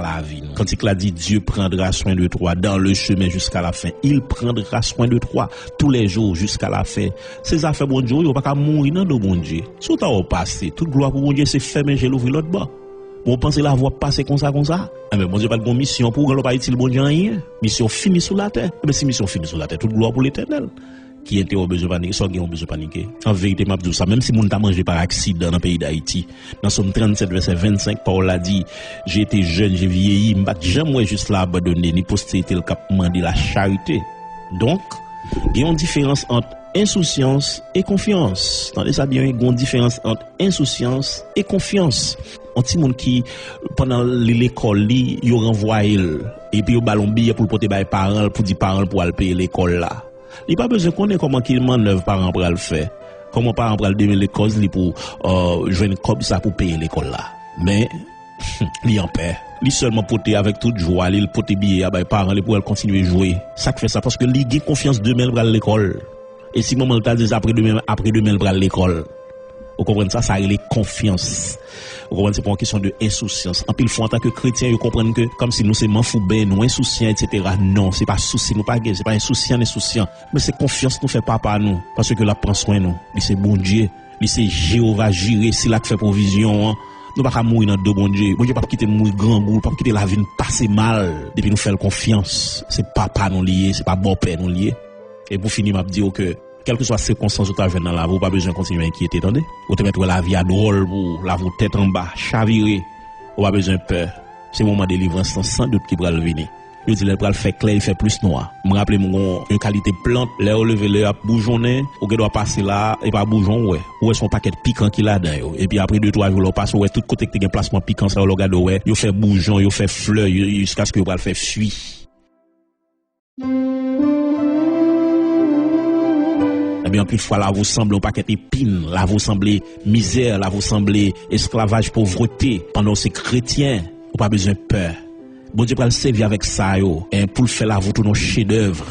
la vie. Quand il a dit Dieu prendra soin de toi dans le chemin jusqu'à la fin, il prendra soin de toi tous les jours jusqu'à la fin. Ces affaires bon Dieu, il va pas mourir dans le bon Dieu. Si tu as passé, toute gloire pour bon Dieu, c'est fermer j'ai l'ouvrir l'autre bas. Bon pensez la voie passer comme ça. Mais bon Dieu pas de bonne mission pour qu'on pas utile bon Dieu rien. Mission finie sur la terre. Mais si mission finie sur la terre, toute gloire pour l'Éternel. Qui était au besoin paniquer, soit qui ont besoin paniquer. En vérité, m'a dit ça, même si moun t'a mangé par accident dans le pays d'Haïti, dans Somme 37 verset 25, Paul a dit, j'ai été jeune, j'ai vieilli, m'bat jamais juste là abandonné, ni postérité le cap mandé la charité. Donc, il y a une différence entre insouciance et confiance. Attendez ça bien, il y a une différence entre insouciance et confiance. Un petit monde qui, pendant l'école, il renvoie et puis il ballon billet pour le porter par les parents, pour dire parents pour aller payer l'école là. Il n'a pas besoin de connaître comment qu'il manœuvre parents pour le faire. Comment parents pour le donner les causes pour jouer comme ça pour payer l'école là. Mais, il en paie. Il seulement porter avec toute joie, il porter billet à les parents pour continuer à jouer. Ça fait ça parce que il a confiance demain pour l'école. Et si maman t'a dit après demain pour l'école. Vous comprenez ça, ça a les confiance. Vous comprenez, c'est pas une question de insouciance. En pile fois, en tant que chrétien, vous comprenez que, comme si nous, c'est manfoubé, nous, insouciants, etc. Non, c'est pas souci, nous, pas gay, c'est pas insouciant, mais c'est confiance, nous fait papa, nous. Parce que là, prend soin, nous. Il c'est bon Dieu. Il c'est Jéhovah Jireh, c'est là que fait provision, hein. Nous pas mourir dans deux bon Dieu. Bon Dieu pas quitter mourir grand goût, pas quitter la vie passer mal. Depuis nous faire confiance. C'est papa nous lié, c'est pas bon père nous lié. Et pour finir, m'a dire que, quelle que soit la circonstance où tu as dans la vie, pas besoin de continuer à inquiéter, attendez. Ou te mettre la vie à drôle, pour la vous tête en bas, chavirer. Ou pas besoin de peur. C'est le moment de délivrance sans doute qui va le venir. Je dis, le bras fait clair, il fait plus noir. Je me rappelle, une qualité plante, l'air levé, l'air bougeonné, ou qu'il doit passer là, et pas bougeon, ouais. Ou est son paquet piquant qu'il a dedans, et puis après 2-3 jours, on passe, ouais, tout côté que tu as un placement piquant, ça, on regarde, ouais. Il fait bougeon, il fait fleur, jusqu'à ce que le bras fait fuir. Eh bien, plus de fois, là, vous semblez un paquet épine, là, vous semblez misère, là, vous semblez esclavage, pauvreté. Pendant ces chrétiens, vous pas besoin de peur. Bon Dieu, pour le servir avec ça, yo, et pour le faire, là, vous tout nos chefs-d'œuvre.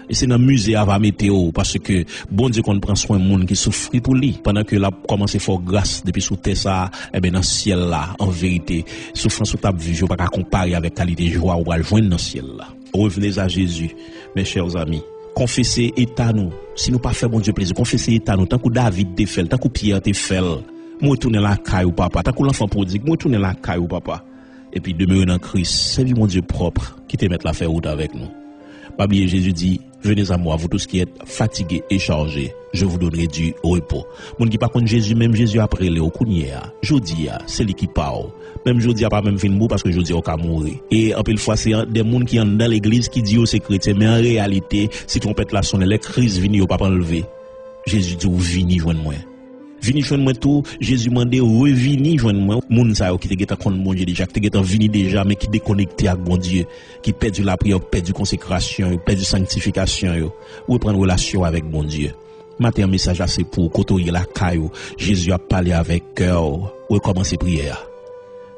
Et c'est dans le musée à la météo, parce que bon Dieu, qu'on prend soin de monde qui souffre pour lui. Pendant que là, commence à faire grâce depuis sous terre, ça, eh bien, dans le ciel, là, en vérité, souffrance ou table vie, je ne peux pas comparer avec qualité de joie ou à le joindre dans le ciel, là. Revenez à Jésus, mes chers amis. Confessez état nous. Si nous pas fait bon Dieu plaisir, confessez état nous. Tant que David te fait, tant que Pierre te fait. Moi tourner la caille papa. Tant que l'enfant prodigue, moi tourner la caille papa. Et puis demeurer dans Christ, servir mon Dieu propre qui te mette la faire route avec nous. Pas oublier Jésus dit, venez à moi, vous tous qui êtes fatigués et chargés, je vous donnerai du repos. Mon qui pas contre Jésus, même Jésus après le okunia. Jodi c'est lui qui parle. Même jodi a pas même fin mot parce que jodi on ka mourir. Et en pile fois c'est des monde qui sont dans l'église qui dit c'est chrétien, mais en réalité, si trompette la sonne, les crises viennent pas enlever. Jésus dit ou vini joindre moi. Vini joindre moi tout, Jésus mande revini joindre moi. Moun sa yo qui te geta contre bon Dieu déjà, qui te geta vini déjà mais qui déconnecté avec bon Dieu, qui perdu la prière, perdu consécration, perdu sanctification yo, reprendre relation avec bon Dieu. Matin un message assez pour côtoyer la caillou. Jésus a parlé avec cœur, recommencer prière.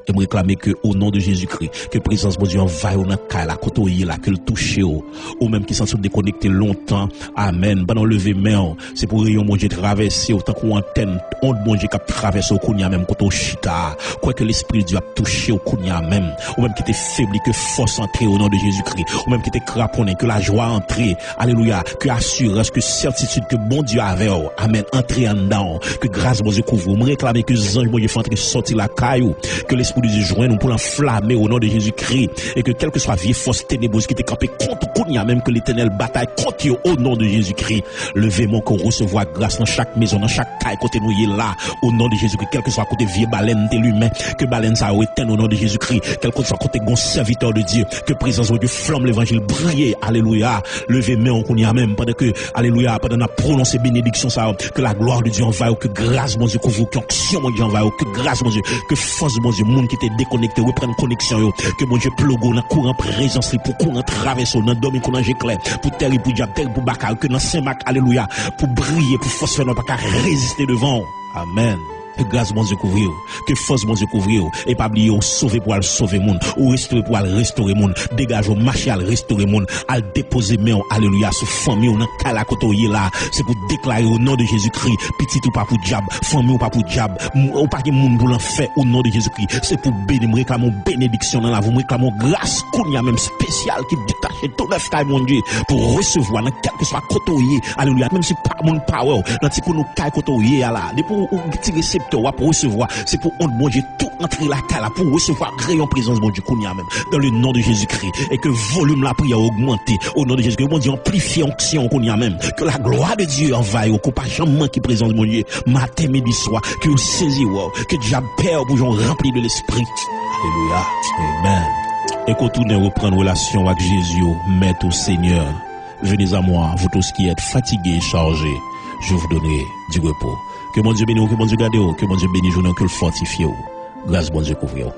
Et me réclamer que au nom de Jésus-Christ, que présence de Dieu envahit dans la la côtoyer là, que le toucher ou même qui sont déconnectés longtemps. Amen. Pendant lever main, c'est pour rayon mon Dieu traverser autant qu'on antenne, on bon Dieu qui traverse au kounya même côté chita. Quoi que l'esprit de Dieu a touché au kounya même, ou même qui était faibli que force entrer au nom de Jésus-Christ, ou même qui était craponné que la joie entrer. Alléluia, que assurance, que certitude que bon Dieu avait. Amen. Entrer en dedans, que grâce bon Dieu couvre. Me réclamer que les anges bon Dieu font entrer sortir la caillou, que l'esprit de Dieu joint nous pour l'enflammer au nom de Jésus-Christ, et que quelle que soit vieille force ténébreuse qui était campée contre Kounia, même que l'Éternel bataille contre eux au nom de Jésus-Christ. Levez mon corps, recevoir grâce dans chaque maison, dans chaque caille côté nous est là au nom de Jésus-Christ. Quel que soit côté vieille baleine de l'humain, que baleine ça éteint au nom de Jésus-Christ. Quel que soit côté bon serviteur de Dieu, que présence de Dieu flamme l'évangile briller. Alléluia. Levez main Kounia même pendant que alléluia, pendant qu'on a prononcé bénédiction ça, que la gloire de Dieu envahit, que grâce mon Dieu couvre, que action mon Dieu envahit, que grâce mon Dieu, que force mon Dieu, monde qui était déconnecté, reprendre connexion yo, que mon Dieu plogo dans courant présence pour courant traverse dans dormir qu'on ange clair, pour terre pour diable, terre pour bakal, que dans Saint-Marc alléluia, pour briller, pour force faire pas résister devant. Amen. Que grâce bon Dieu couvrir, que force bon Dieu couvrir, et pas oublier ou sauver pour aller sauver monde, ou restaurer pour aller restaurer monde, dégage au marché à restaurer monde, à déposer main, alléluia, sur famille ou dans kala kotoye là, c'est pour déclarer au nom de Jésus-Christ, petit ou pas pour diable, famille ou pas pour diable, ou pas que monde pour l'enfer au nom de Jésus-Christ, c'est pour bénir, réclamer bénédiction dans la vie, réclamer grâce qu'on y a même spécial qui détache tout neuf taille mon Dieu, pour recevoir dans quel que soit kotoye, alléluia, même si pas mon power, dans ti nous taille kotoye là, de pour petit récepteur pour recevoir, c'est pour honte bon Dieu tout entrer la cala pour recevoir créer en présence bon Dieu qu'on y a même dans le nom de Jésus-Christ et que volume la prière augmenter au nom de Jésus-Christ bon Dieu amplifier onction qu'on y a même que la gloire de Dieu envahisse au pas jamais qui présence mon Dieu matin midi soir que saisi que diable peur pour gens rempli de l'esprit. Alléluia. Amen. Et qu'on tourne reprendre relation avec Jésus, maître au Seigneur. Venez à moi, vous tous qui êtes fatigués et chargés, je vous donnerai du repos. Que mon Dieu bénisse, que mon Dieu garde, que mon Dieu bénisse, que le fortifie. Grâce bon Dieu couvre.